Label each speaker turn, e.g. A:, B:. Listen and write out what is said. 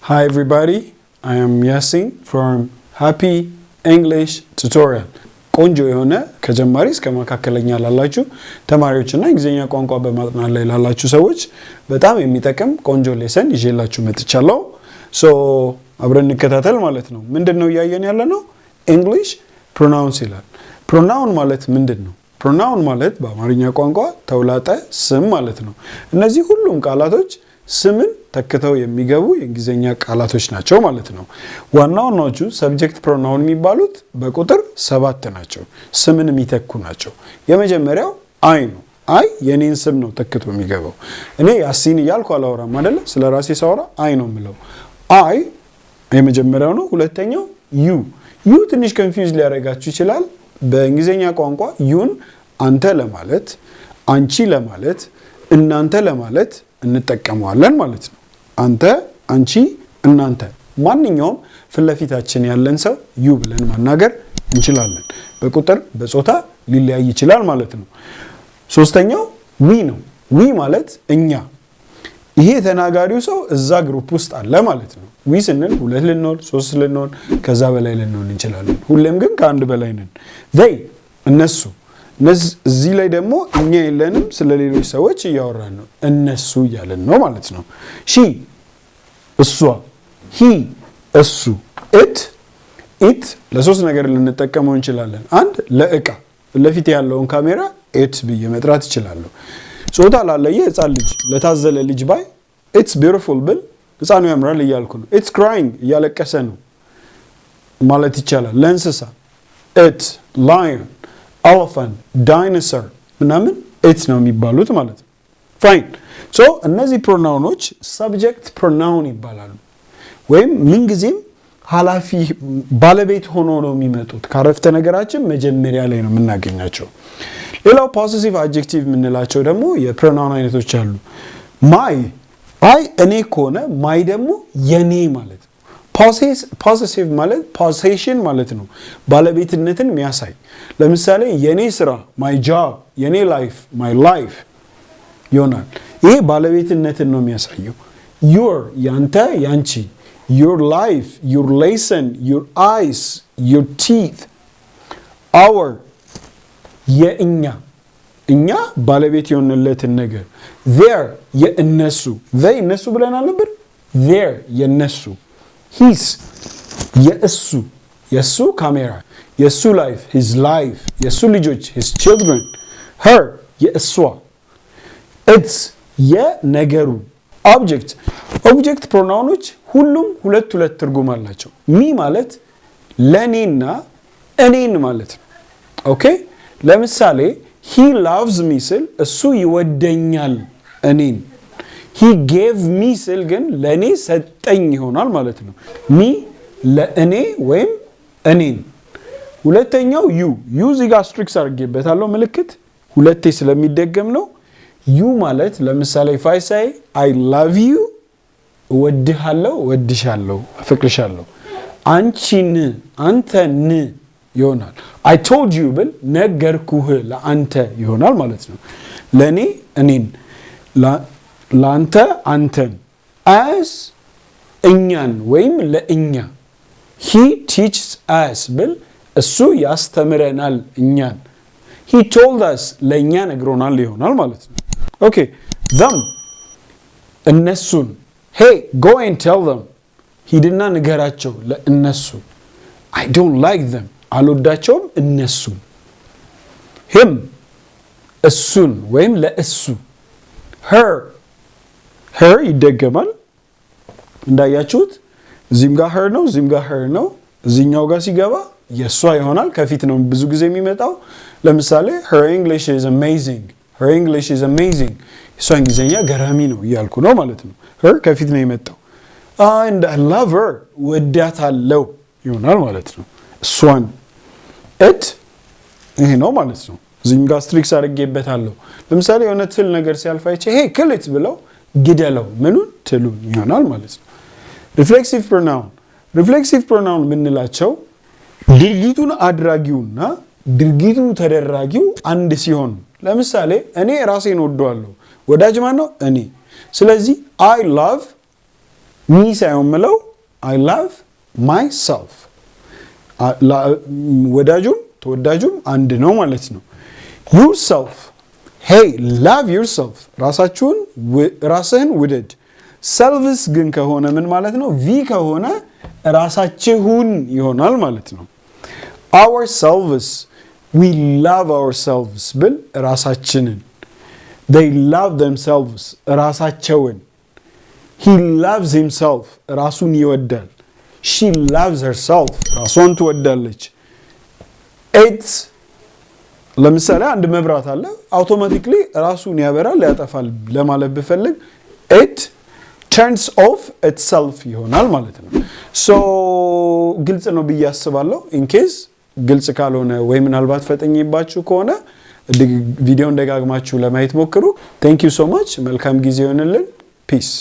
A: Hi everybody, I am Yasin from Happy English Tutorial. ቆንጆ የሆነ ከጀማሪ እስከ መካከለኛ ላላችሁ ተማሪዎችና እንግሊዘኛ ቋንቋ በማጥናት ላይ ላላችሁ ሰዎች በጣም የሚጠቅም ቆንጆ ሌሰን ይዤላችሁ መጥቻለሁ። አብረን እንከታተል ማለት ነው። ምንድነው ያያየን ያለነው? English pronouns ይላል። pronoun ማለት ምንድነው? pronoun ማለት በአማርኛ ቋንቋ ተውላጠ ስም ማለት ነው። እነዚህ ሁሉም ቃላቶች ስምን ተከተው የሚገቡ የእንግሊዘኛ ቃላቶች ናቸው ማለት ነው። ዋናዎቹ ሰብጀክት ፕሮናውን የሚባሉት በቁጥር 7 ናቸው። ስምን የሚተኩ ናቸው። የመጀመሪያው አይ ነው። አይ የኔን ስም ነው ተክቶ የሚገባው። እኔ ያሲን እያልኩ አላወራም አይደለ? ስለራሴ ሳወራ አይ ነው የምለው። አይ የመጀመሪያው ነው። ሁለተኛው ዩ ትንሽ ኮንፊውዝ ሊያደርጋችሁ ይችላል። በእንግሊዘኛ ቋንቋ ዩን አንተ ለማለት፣ አንቺ ለማለት፣ እናንተ ለማለት እንጠቀመዋለን ማለት ነው። አንተ፣ አንቺ፣ እናንተ ማንኛውም ፍለፊታችን ያለን ሰው ዩ ብለን ማናገር እንችላለን። በቁጥር በጾታ ሊለያይ ይችላል ማለት ነው። ሶስተኛው ዊ ነው። ዊ ማለት እኛ። ይሄ ተናጋሪው ሰው እዛ ግሩፕ ውስጥ አለ ማለት ነው። ዊ ስንል 2 ልንሆን 3 ልንሆን ከዛ በላይ ልንሆን እንችላለን። ሁሌም ግን ከአንድ በላይ ነን። they እነሱ እዚህ ላይ ደግሞ እኛ የለንም፣ ስለሌሎች ሰዎች እያወራን ነው። እነሱ እያለን ነው ማለት ነው። ሺ እሷ፣ ሂ እሱ፣ ኢት ለሶስት ነገር ልንጠቀመው እንችላለን። አንድ ለእቃ ለፊት ያለውን ካሜራ ኢት ብዬ መጥራት እችላለሁ። ጾታ ላለየ ህፃን ልጅ ለታዘለ ልጅ ባይ ኢትስ ቢዩቲፉል ብል ህፃኑ ያምራል እያልኩ ነው። ኢትስ ክራይንግ እያለቀሰ ነው ማለት ይቻላል። ለእንስሳ ኢት ላየን elephant, dinosaur ምናምን ኢት ነው የሚባሉት ማለት ነው። ፋይን እነዚህ ፕሮናውኖች ሰብጀክት ፕሮናውን ይባላሉ። ወይም ምንጊዜም ኃላፊ ባለቤት ሆኖ ነው የሚመጡት። ካረፍተ ነገራችን መጀመሪያ ላይ ነው የምናገኛቸው። ሌላው ፖሴሲቭ አድጀክቲቭ የምንላቸው ደግሞ የፕሮናውን አይነቶች አሉ። ማይ አይ እኔ ከሆነ ማይ ደግሞ የኔ ማለት ነው። ፖሴሲቭ ማለት ፖሴሽን ማለት ነው። ባለቤትነትን የሚያሳይ ለምሳሌ የኔ ስራ my job፣ የኔ ላይፍ my life ይሆናል። ይሄ ባለቤትነትን ነው የሚያሳየው። your ያንተ ያንቺ፣ your life your lesson your eyes your teeth፣ our የእኛ እኛ ባለቤት የሆነለትን ነገር፣ their የእነሱ they እነሱ ብለናል ነበር። their የእነሱ፣ his የእሱ ካሜራ የእሱ ላይፍ his life የእሱ ልጆች his children her የእሷ it's የነገሩ ኦብጀክት ፕሮናውኖች ሁሉም ሁለት ትርጉም አላቸው። ሚ ማለት ለኔና እኔን ማለት ነው። ኦኬ ለምሳሌ he loves me ስል እሱ ይወደኛል እኔን። he gave me ስል ግን ለኔ ሰጠኝ ይሆናል ማለት ነው። ሚ ለእኔ ወይም እኔን። ሁለተኛው ዩ እዚህ ጋር ስትሪክስ አድርጌበታለሁ ምልክት ሁለቴ ስለሚደገም ነው። ዩ ማለት ለምሳሌ if I say I love you እወድሃለሁ፣ እወድሻለሁ፣ አፈቅርሻለሁ። አንቺን አንተን ይሆናል። I told you ብል ነገርኩህ ለአንተ ይሆናል ማለት ነው። ለኔ እኔን፣ ለአንተ አንተን። as እኛን ወይም ለእኛ he teaches us ብል እሱ ያስተምረናል እኛን። he told us ለእኛ ነግሮናል ይሆናል ማለት ነው። ኦኬ them እነሱን hey go and tell them ሂድና ንገራቸው ለእነሱ። I don't like them አልወዳቸውም እነሱን። him እሱን ወይም ለእሱ። her ይደገማል እንዳያችሁት። እዚህም ጋር her ነው፣ እዚህም ጋር her ነው። እዚህኛው ጋር ሲገባ የሷ ይሆናል። ከፊት ነው ብዙ ጊዜ የሚመጣው። ለምሳሌ her English is amazing እሷ እንግሊዘኛ ገራሚ ነው እያልኩ ነው ማለት ነው። her ከፊት ነው የመጣው። and I love her ወዳታለሁ ይሆናል ማለት ነው። እሷን it ይሄ ነው ማለት ነው። እዚህም ጋር ስትሪክስ አድርጌበታለሁ። ለምሳሌ የሆነ ትል ነገር ሲያልፋይቼ hey kill it ብለው ግደለው ምኑን ትሉን ይሆናል ማለት ነው። ሪፍሌክሲቭ ፕሮናውን ምንላቸው ድርጊቱን አድራጊውና ድርጊቱ ተደራጊው አንድ ሲሆን። ለምሳሌ እኔ ራሴን ወደዋለሁ። ወዳጅ ማን ነው? እኔ። ስለዚህ I love ሚ ሳይሆን ምለው I love myself ወዳጁም ተወዳጁም አንድ ነው ማለት ነው yourself hey love yourself ራስህን ውደድ selves ግን ከሆነ ምን ማለት ነው v ከሆነ ራሳችሁን ይሆናል ማለት ነው ourselves we love ourselves ብል ራሳችንን they love themselves ራሳቸውን he loves himself ራሱን ይወዳል she loves herself ራሷን ትወዳለች it ለምሳሌ አንድ መብራት አለ አውቶማቲካሊ ራሱን ያበራል ያጠፋል ለማለት ብፈልግ it turns off itself ይሆናል ማለት ነው so ግልጽ ነው ብዬ አስባለሁ in case ግልጽ ካልሆነ ወይ ምናልባት ፈጠኝባችሁ ከሆነ ቪዲዮን ደጋግማችሁ ለማየት ሞክሩ thank you so much መልካም ጊዜ ይሁንልን peace